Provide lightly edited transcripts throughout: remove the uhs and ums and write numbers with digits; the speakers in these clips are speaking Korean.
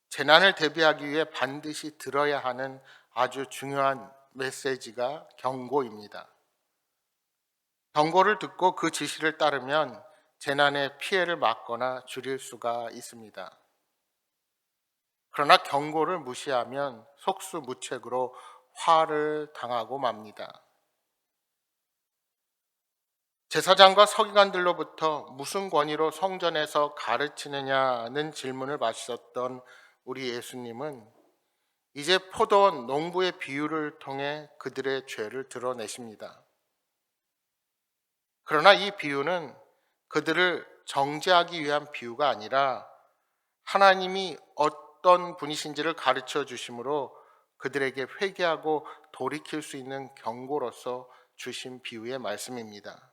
재난을 대비하기 위해 반드시 들어야 하는 아주 중요한 메시지가 경고입니다. 경고를 듣고 그 지시를 따르면 재난의 피해를 막거나 줄일 수가 있습니다. 그러나 경고를 무시하면 속수무책으로 화를 당하고 맙니다. 제사장과 서기관들로부터 무슨 권위로 성전에서 가르치느냐는 질문을 받으셨던 우리 예수님은 이제 포도원 농부의 비유를 통해 그들의 죄를 드러내십니다. 그러나 이 비유는 그들을 정죄하기 위한 비유가 아니라 하나님이 어떤 분이신지를 가르쳐 주심으로 그들에게 회개하고 돌이킬 수 있는 경고로서 주신 비유의 말씀입니다.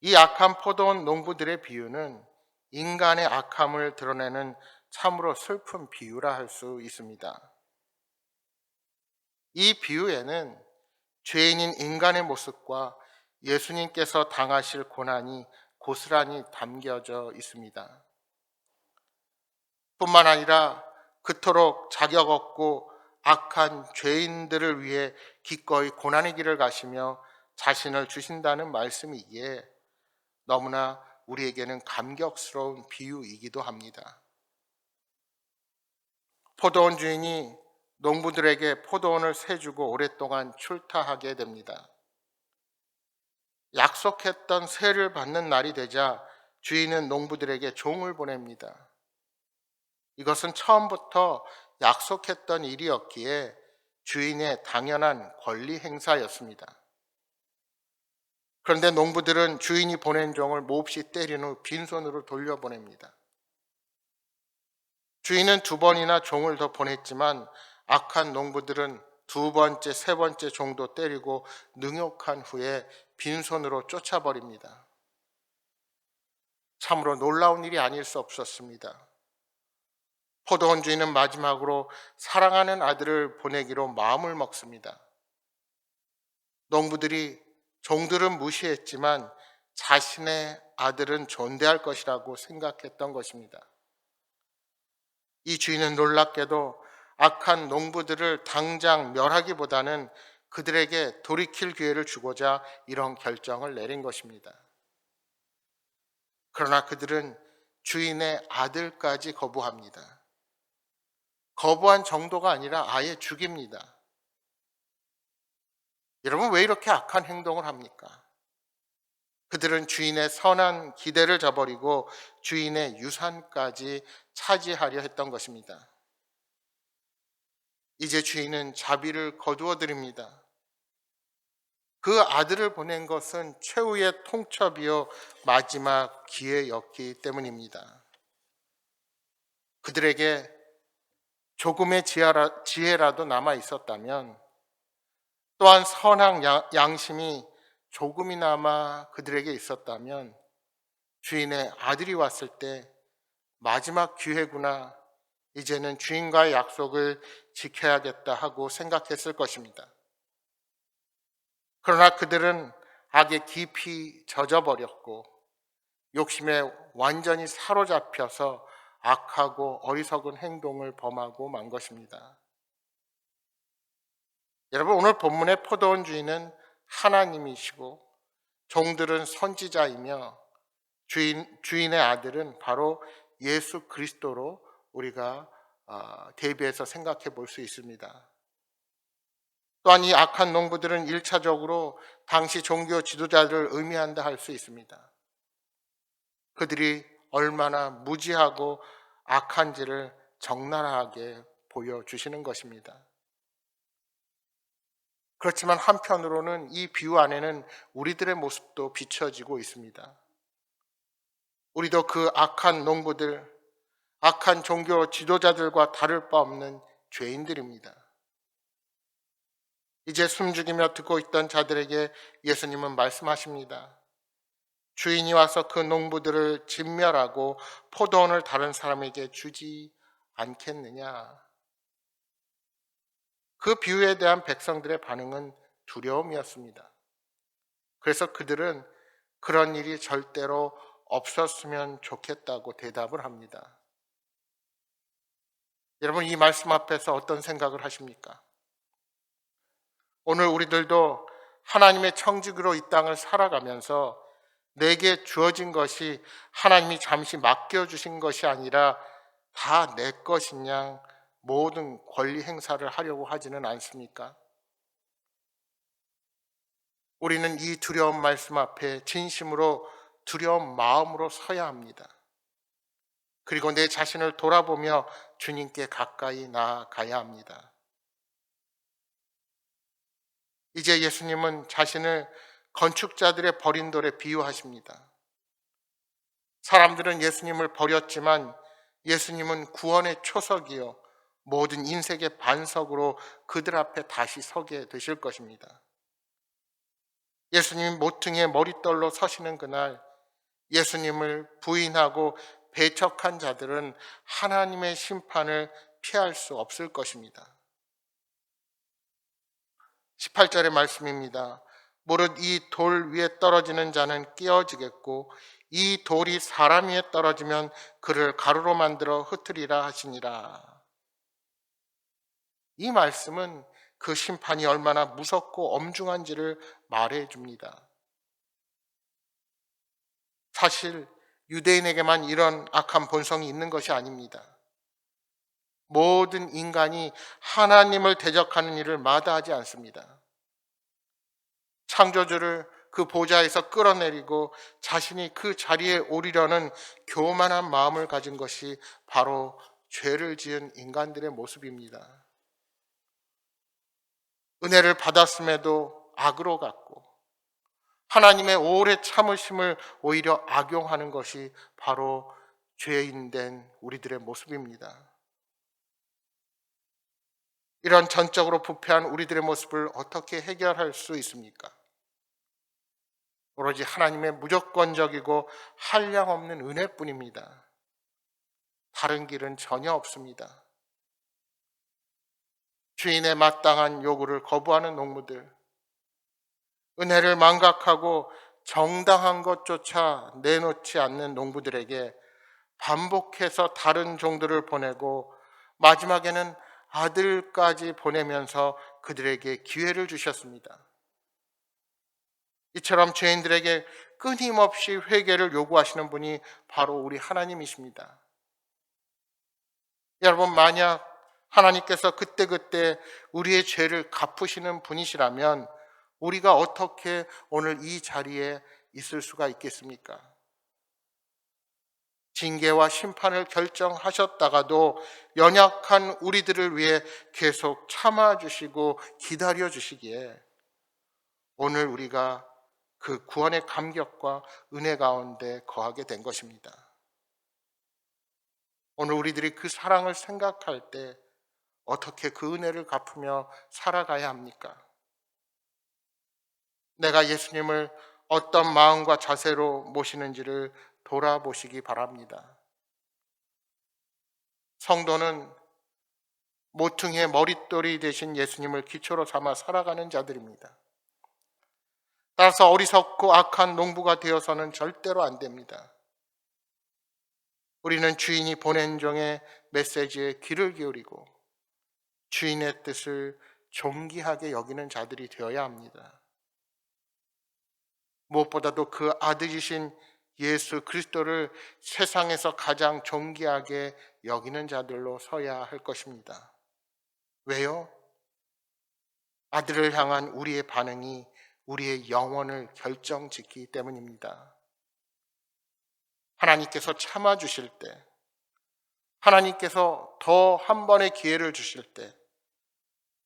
이 악한 포도원 농부들의 비유는 인간의 악함을 드러내는 참으로 슬픈 비유라 할 수 있습니다. 이 비유에는 죄인인 인간의 모습과 예수님께서 당하실 고난이 고스란히 담겨져 있습니다. 뿐만 아니라 그토록 자격 없고 악한 죄인들을 위해 기꺼이 고난의 길을 가시며 자신을 주신다는 말씀이기에 너무나 우리에게는 감격스러운 비유이기도 합니다. 포도원 주인이 농부들에게 포도원을 세주고 오랫동안 출타하게 됩니다. 약속했던 세를 받는 날이 되자 주인은 농부들에게 종을 보냅니다. 이것은 처음부터 약속했던 일이었기에 주인의 당연한 권리 행사였습니다. 그런데 농부들은 주인이 보낸 종을 몹시 때린 후 빈손으로 돌려보냅니다. 주인은 2번이나 종을 더 보냈지만 악한 농부들은 2번째, 3번째 종도 때리고 능욕한 후에 빈손으로 쫓아버립니다. 참으로 놀라운 일이 아닐 수 없었습니다. 포도원 주인은 마지막으로 사랑하는 아들을 보내기로 마음을 먹습니다. 농부들이 종들은 무시했지만 자신의 아들은 존대할 것이라고 생각했던 것입니다. 이 주인은 놀랍게도 악한 농부들을 당장 멸하기보다는 그들에게 돌이킬 기회를 주고자 이런 결정을 내린 것입니다. 그러나 그들은 주인의 아들까지 거부합니다. 거부한 정도가 아니라 아예 죽입니다. 여러분, 왜 이렇게 악한 행동을 합니까? 그들은 주인의 선한 기대를 저버리고 주인의 유산까지 차지하려 했던 것입니다. 이제 주인은 자비를 거두어 드립니다. 그 아들을 보낸 것은 최후의 통첩이요 마지막 기회였기 때문입니다. 그들에게 조금의 지혜라도 남아 있었다면, 또한 선한 양심이 조금이나마 그들에게 있었다면 주인의 아들이 왔을 때 마지막 기회구나, 이제는 주인과의 약속을 지켜야겠다 하고 생각했을 것입니다. 그러나 그들은 악에 깊이 젖어버렸고 욕심에 완전히 사로잡혀서 악하고 어리석은 행동을 범하고 만 것입니다. 여러분, 오늘 본문의 포도원 주인은 하나님이시고 종들은 선지자이며 주인의 아들은 바로 예수 그리스도로 우리가 대비해서 생각해 볼 수 있습니다. 또한 이 악한 농부들은 1차적으로 당시 종교 지도자들을 의미한다 할 수 있습니다. 그들이 얼마나 무지하고 악한지를 적나라하게 보여주시는 것입니다. 그렇지만 한편으로는 이 비유 안에는 우리들의 모습도 비춰지고 있습니다. 우리도 그 악한 농부들, 악한 종교 지도자들과 다를 바 없는 죄인들입니다. 이제 숨죽이며 듣고 있던 자들에게 예수님은 말씀하십니다. 주인이 와서 그 농부들을 진멸하고 포도원을 다른 사람에게 주지 않겠느냐. 그 비유에 대한 백성들의 반응은 두려움이었습니다. 그래서 그들은 그런 일이 절대로 없었으면 좋겠다고 대답을 합니다. 여러분, 이 말씀 앞에서 어떤 생각을 하십니까? 오늘 우리들도 하나님의 청지기로 이 땅을 살아가면서 내게 주어진 것이 하나님이 잠시 맡겨주신 것이 아니라 다 내 것인 양 모든 권리 행사를 하려고 하지는 않습니까? 우리는 이 두려운 말씀 앞에 진심으로 두려운 마음으로 서야 합니다. 그리고 내 자신을 돌아보며 주님께 가까이 나아가야 합니다. 이제 예수님은 자신을 건축자들의 버린 돌에 비유하십니다. 사람들은 예수님을 버렸지만 예수님은 구원의 초석이요 모든 인생의 반석으로 그들 앞에 다시 서게 되실 것입니다. 예수님 모퉁이의 머릿돌로 서시는 그날 예수님을 부인하고 배척한 자들은 하나님의 심판을 피할 수 없을 것입니다. 18절의 말씀입니다. 무릇 이 돌 위에 떨어지는 자는 깨어지겠고 이 돌이 사람 위에 떨어지면 그를 가루로 만들어 흩으리라 하시니라. 이 말씀은 그 심판이 얼마나 무섭고 엄중한지를 말해 줍니다. 사실 유대인에게만 이런 악한 본성이 있는 것이 아닙니다. 모든 인간이 하나님을 대적하는 일을 마다하지 않습니다. 창조주를 그 보좌에서 끌어내리고 자신이 그 자리에 오르려는 교만한 마음을 가진 것이 바로 죄를 지은 인간들의 모습입니다. 은혜를 받았음에도 악으로 갔고 하나님의 오래 참으심을 오히려 악용하는 것이 바로 죄인된 우리들의 모습입니다. 이런 전적으로 부패한 우리들의 모습을 어떻게 해결할 수 있습니까? 오로지 하나님의 무조건적이고 한량없는 은혜뿐입니다. 다른 길은 전혀 없습니다. 주인의 마땅한 요구를 거부하는 농부들, 은혜를 망각하고 정당한 것조차 내놓지 않는 농부들에게 반복해서 다른 종들을 보내고 마지막에는 아들까지 보내면서 그들에게 기회를 주셨습니다. 이처럼 죄인들에게 끊임없이 회개를 요구하시는 분이 바로 우리 하나님이십니다. 여러분, 만약 하나님께서 그때그때 우리의 죄를 갚으시는 분이시라면 우리가 어떻게 오늘 이 자리에 있을 수가 있겠습니까? 징계와 심판을 결정하셨다가도 연약한 우리들을 위해 계속 참아주시고 기다려주시기에 오늘 우리가 그 구원의 감격과 은혜 가운데 거하게 된 것입니다. 오늘 우리들이 그 사랑을 생각할 때 어떻게 그 은혜를 갚으며 살아가야 합니까? 내가 예수님을 어떤 마음과 자세로 모시는지를 돌아보시기 바랍니다. 성도는 모퉁이의 머릿돌이 되신 예수님을 기초로 삼아 살아가는 자들입니다. 따라서 어리석고 악한 농부가 되어서는 절대로 안 됩니다. 우리는 주인이 보낸 종의 메시지에 귀를 기울이고 주인의 뜻을 존귀하게 여기는 자들이 되어야 합니다. 무엇보다도 그 아들이신 예수 그리스도를 세상에서 가장 존귀하게 여기는 자들로 서야 할 것입니다. 왜요? 아들을 향한 우리의 반응이 우리의 영혼을 결정짓기 때문입니다. 하나님께서 참아주실 때, 하나님께서 더 한 번의 기회를 주실 때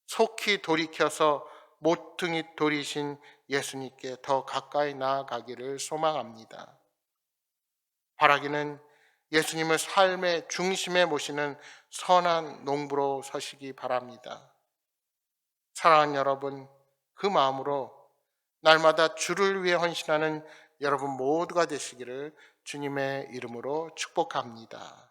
속히 돌이켜서 모퉁이 돌이신 예수님께 더 가까이 나아가기를 소망합니다. 바라기는 예수님을 삶의 중심에 모시는 선한 농부로 서시기 바랍니다. 사랑하는 여러분, 그 마음으로 날마다 주를 위해 헌신하는 여러분 모두가 되시기를 주님의 이름으로 축복합니다.